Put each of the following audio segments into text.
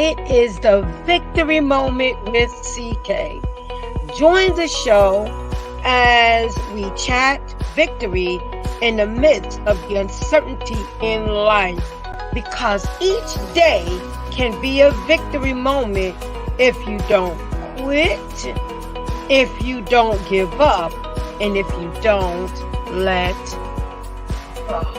It is the Victory Moment with CK. Join the show as we chat victory in the midst of the uncertainty in life, because each day can be a victory moment if you don't quit, if you don't give up, and if you don't let go.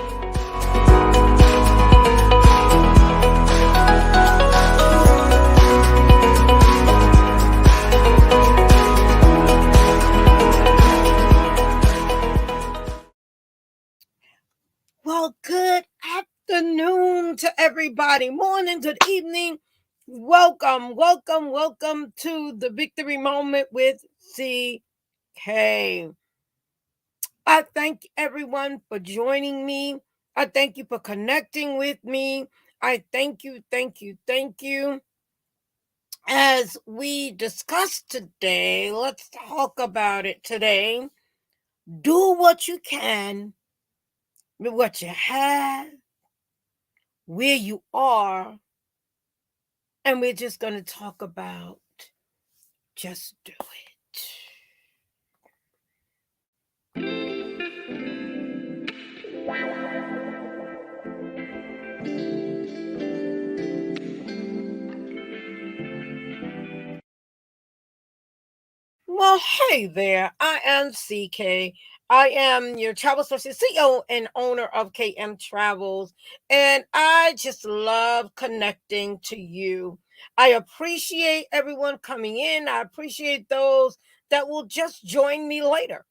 Well, good afternoon to everybody. Morning, good evening. Welcome to the Victory Moment with CK. I thank everyone for joining me. I thank you for connecting with me. I thank you. As we discuss today, let's talk about it today. Do what you can with what you have, where you are, and we're just going to talk about just do it. Well, hey there. I am CK. I am your travel specialist, CEO and owner of KM Travels, and I just love connecting to you. I appreciate everyone coming in. I appreciate those that will just join me later.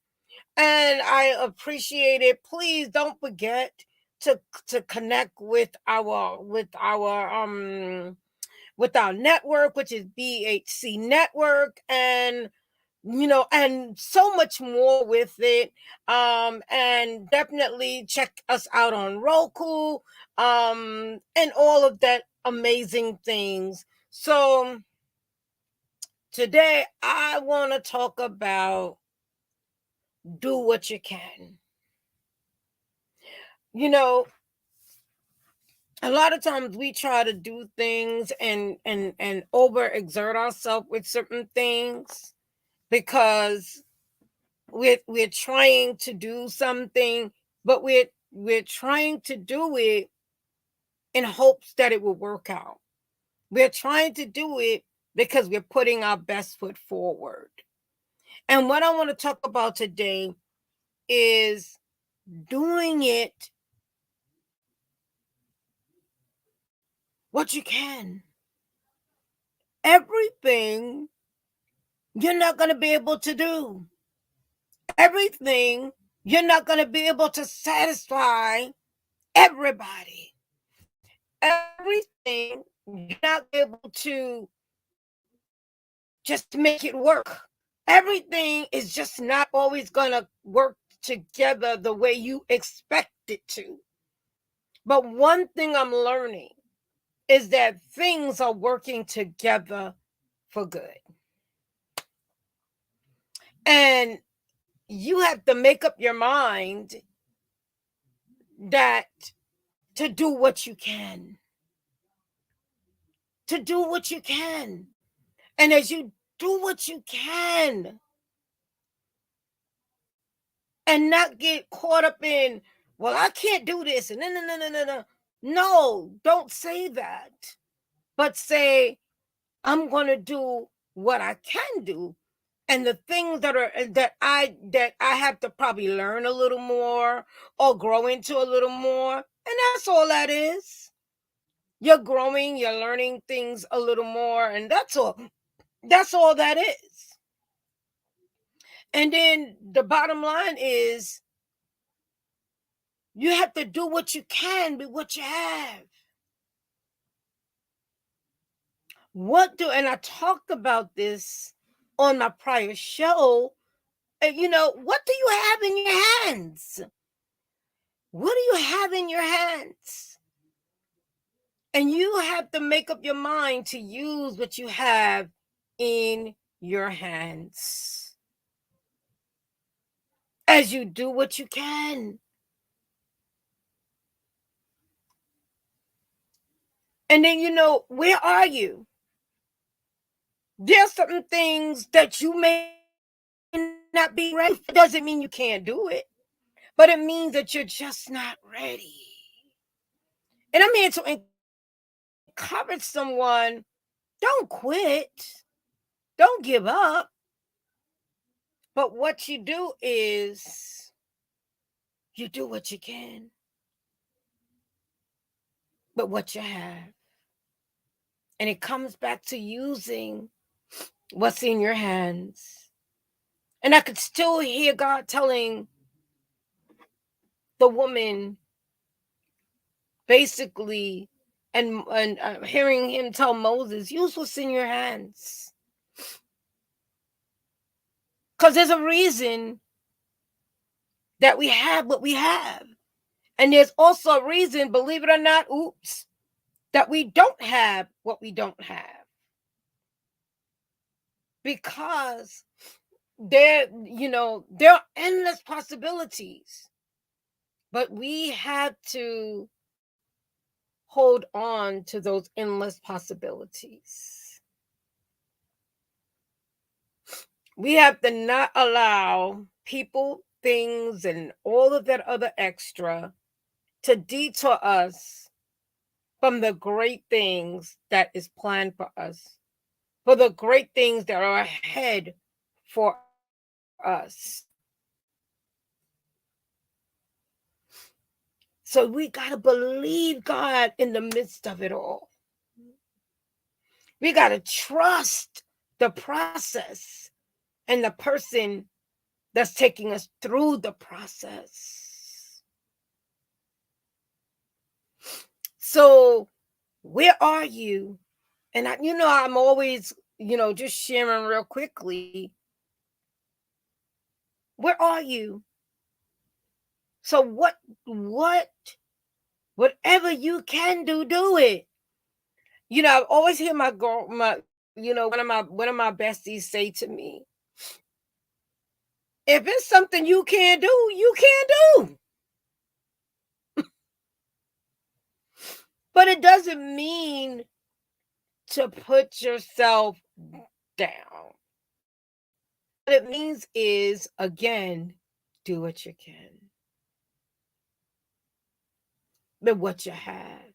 And I appreciate it. Please don't forget to connect with our network, which is BHC Network, and and so much more with it. And definitely check us out on Roku, and all of that amazing things. So today I want to talk about do what you can. A lot of times we try to do things and overexert ourselves with certain things because we're trying to do something, but we're trying to do it in hopes that it will work out. We're trying to do it because we're putting our best foot forward. And what I want to talk about today is doing it what you can. Everything you're not going to be able to do. Everything you're not going to be able to satisfy everybody. Everything you're not able to just make it work. Everything is just not always going to work together the way you expect it to. But one thing I'm learning is that things are working together for good. And you have to make up your mind that to do what you can. To do what you can. And as you do what you can and not get caught up in, well, I can't do this. And no. No, don't say that. But say, I'm going to do what I can do. And the things that I have to probably learn a little more or grow into a little more. And that's all that is. You're growing, you're learning things a little more, and that's all. That's all that is. And then the bottom line is you have to do what you can with what you have. And I talked about this on my prior show. What do you have in your hands? What do you have in your hands? And you have to make up your mind to use what you have in your hands as you do what you can. And then, where are you? There's certain things that you may not be ready for. It doesn't mean you can't do it, but it means that you're just not ready. And I'm here to encourage someone. Don't quit. Don't give up. But what you do is you do what you can, but what you have. And it comes back to using what's in your hands. And I could still hear God telling the woman, basically, and hearing him tell Moses, use what's in your hands. Because there's a reason that we have what we have. And there's also a reason, believe it or not, that we don't have what we don't have. Because there are endless possibilities. But we have to hold on to those endless possibilities. We have to not allow people, things, and all of that other extra to detour us from the great things that is planned for us, for the great things that are ahead for us. So we got to believe God in the midst of it all. We got to trust the process and the person that's taking us through the process. So where are you? And I'm always, just sharing real quickly. Where are you? So whatever you can do, do it. I always hear one of my besties say to me, if it's something you can't do, you can't do. But it doesn't mean to put yourself down. What it means is, again, do what you can with what you have.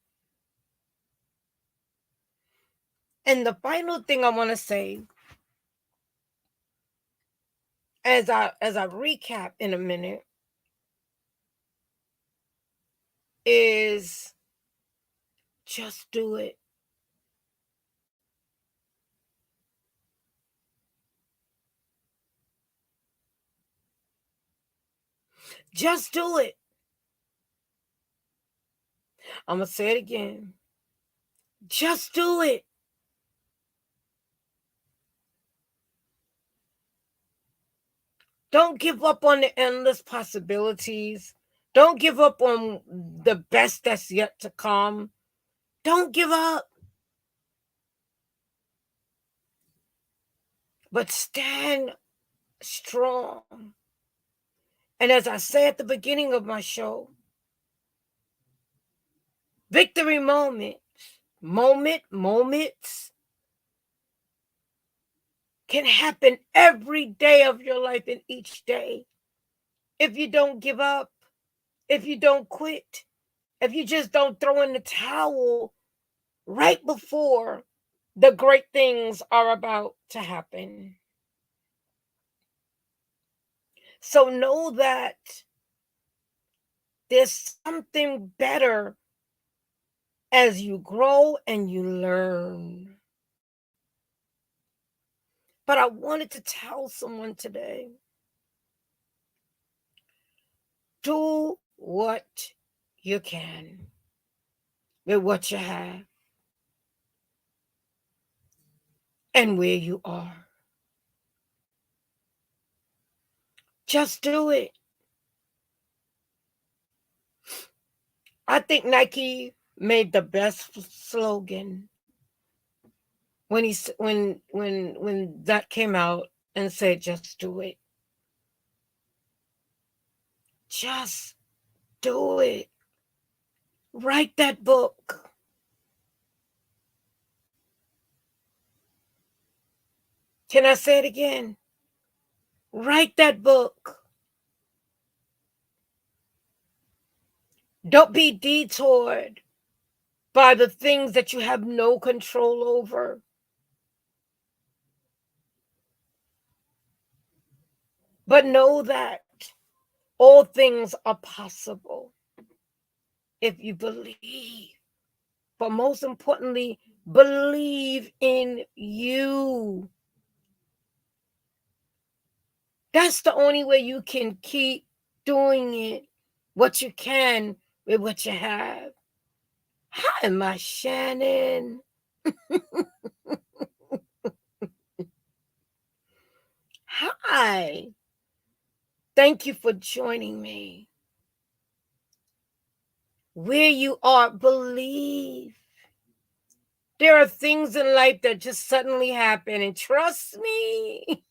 And the final thing I want to say, as I recap in a minute, is just do it. Just do it. I'm going to say it again. Just do it. Don't give up on the endless possibilities. Don't give up on the best that's yet to come. Don't give up. But stand strong. And as I say at the beginning of my show, victory moments can happen every day of your life and each day. If you don't give up, if you don't quit, if you just don't throw in the towel right before the great things are about to happen. So know that there's something better as you grow and you learn. But I wanted to tell someone today, do what you can with what you have and where you are. Just do it. I think Nike made the best slogan when that came out and said, just do it. Just do it. Write that book. Can I say it again? Write that book. Don't be detoured by the things that you have no control over. But know that all things are possible if you believe. But most importantly, believe in you. That's the only way you can keep doing it, what you can with what you have. Hi, my Shannon. Hi. Thank you for joining me. Where you are, believe. There are things in life that just suddenly happen, and trust me,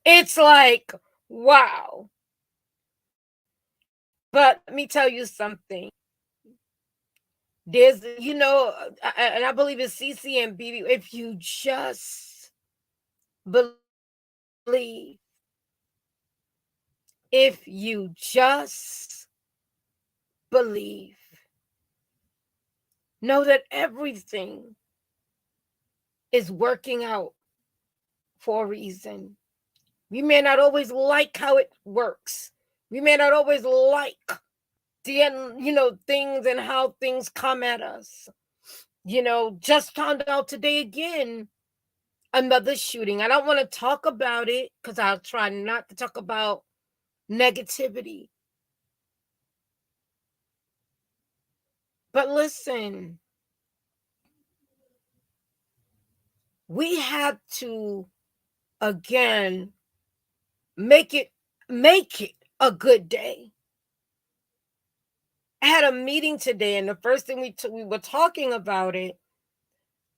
it's like, wow. But let me tell you something. There's, and I believe it's CC and BB. If you just believe, if you just believe, know that everything is working out for a reason. We may not always like how it works. We may not always like the things and how things come at us. Just found out today again another shooting. I don't want to talk about it because I'll try not to talk about negativity. But listen, we have to again make it a good day. I had a meeting today, and the first thing we were talking about it,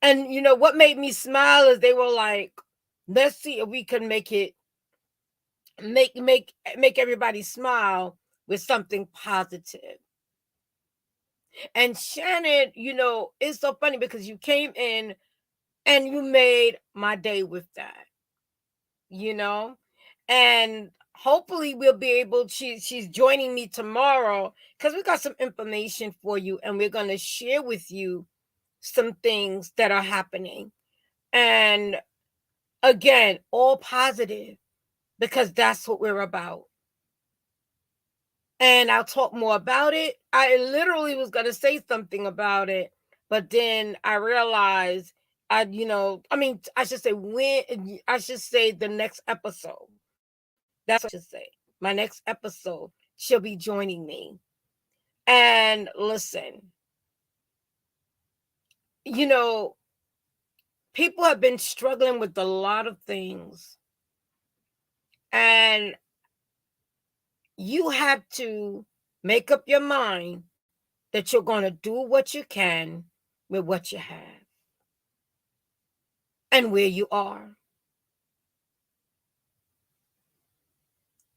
and what made me smile is they were like, "Let's see if we can make everybody smile with something positive." And Shannon, it's so funny because you came in and you made my day with that, you know, and hopefully we'll be able. She's joining me tomorrow because we got some information for you, and we're going to share with you some things that are happening. And again, all positive because that's what we're about. And I'll talk more about it. I literally was going to say something about it, but then I realized I should say I should say the next episode. That's what I should say. My next episode, she'll be joining me. And listen, you know, people have been struggling with a lot of things. And you have to make up your mind that you're going to do what you can with what you have and where you are.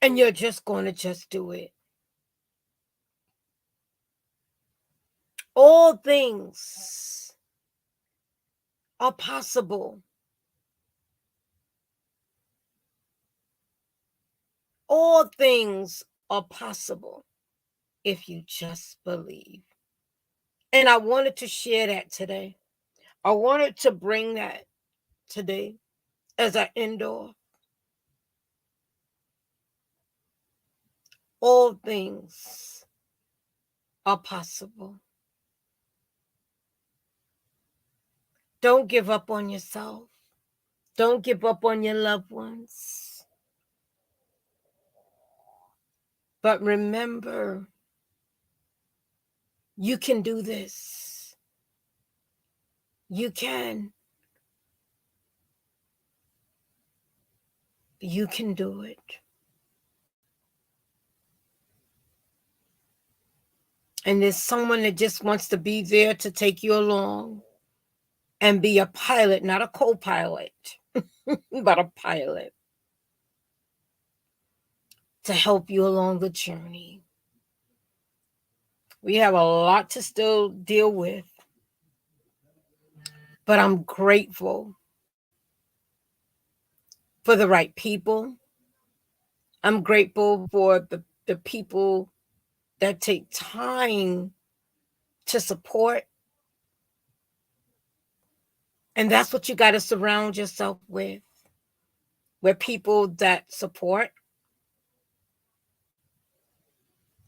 And you're just going to just do it. All things are possible. All things are possible if you just believe. And I wanted to share that today. I wanted to bring that today as I end off. All things are possible. Don't give up on yourself. Don't give up on your loved ones. But remember, you can do this. You can. You can do it. And there's someone that just wants to be there to take you along and be a pilot, not a co-pilot, but a pilot to help you along the journey. We have a lot to still deal with, but I'm grateful for the right people. I'm grateful for the people that take time to support. And that's what you got to surround yourself with people that support.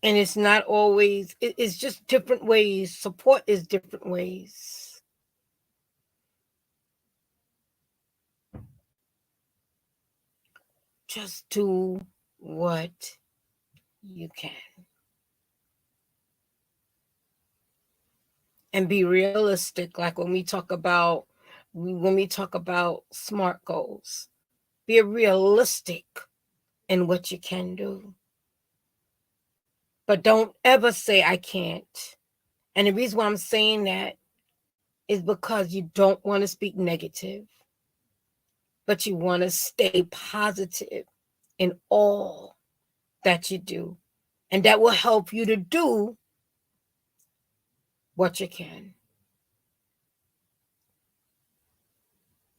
And it's not always, it's just different ways. Support is different ways. Just do what you can. And be realistic. Like when we talk about SMART goals, be realistic in what you can do. But don't ever say I can't. And the reason why I'm saying that is because you don't want to speak negative, but you want to stay positive in all that you do. And that will help you to do what you can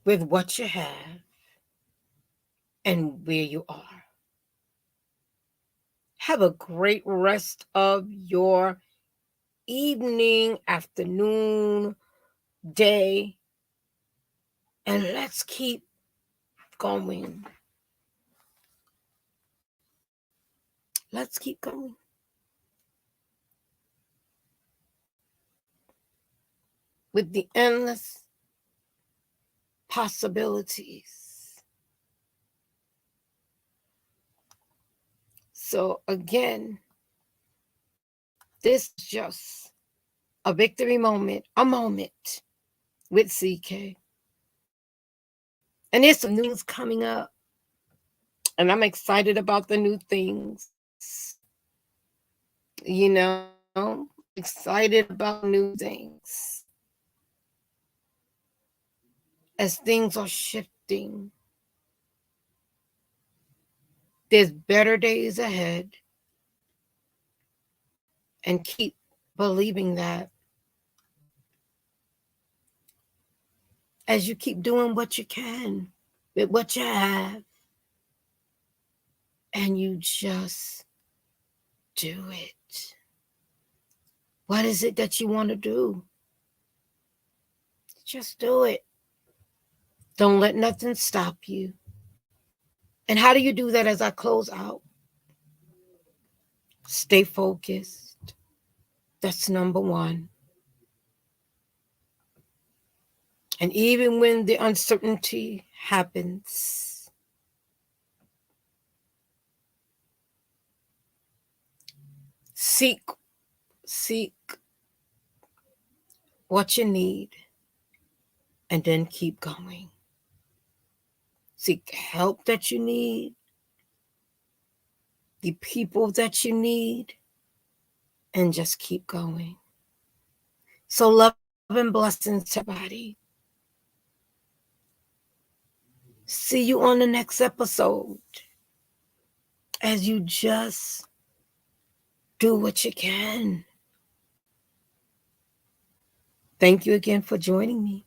with what you have and where you are. Have a great rest of your evening, afternoon, day, and let's keep going. Let's keep going. With the endless possibilities. So, again, this is just a victory moment, a moment with CK. And there's some new things coming up. And I'm excited about the new things. You know, excited about new things. As things are shifting, there's better days ahead. And keep believing that as you keep doing what you can with what you have, and you just do it. What is it that you want to do? Just do it. Don't let nothing stop you. And how do you do that as I close out? Stay focused. That's number one. And even when the uncertainty happens, seek what you need and then keep going. Seek help that you need, the people that you need, and just keep going. So love and blessings to everybody. See you on the next episode as you just do what you can. Thank you again for joining me.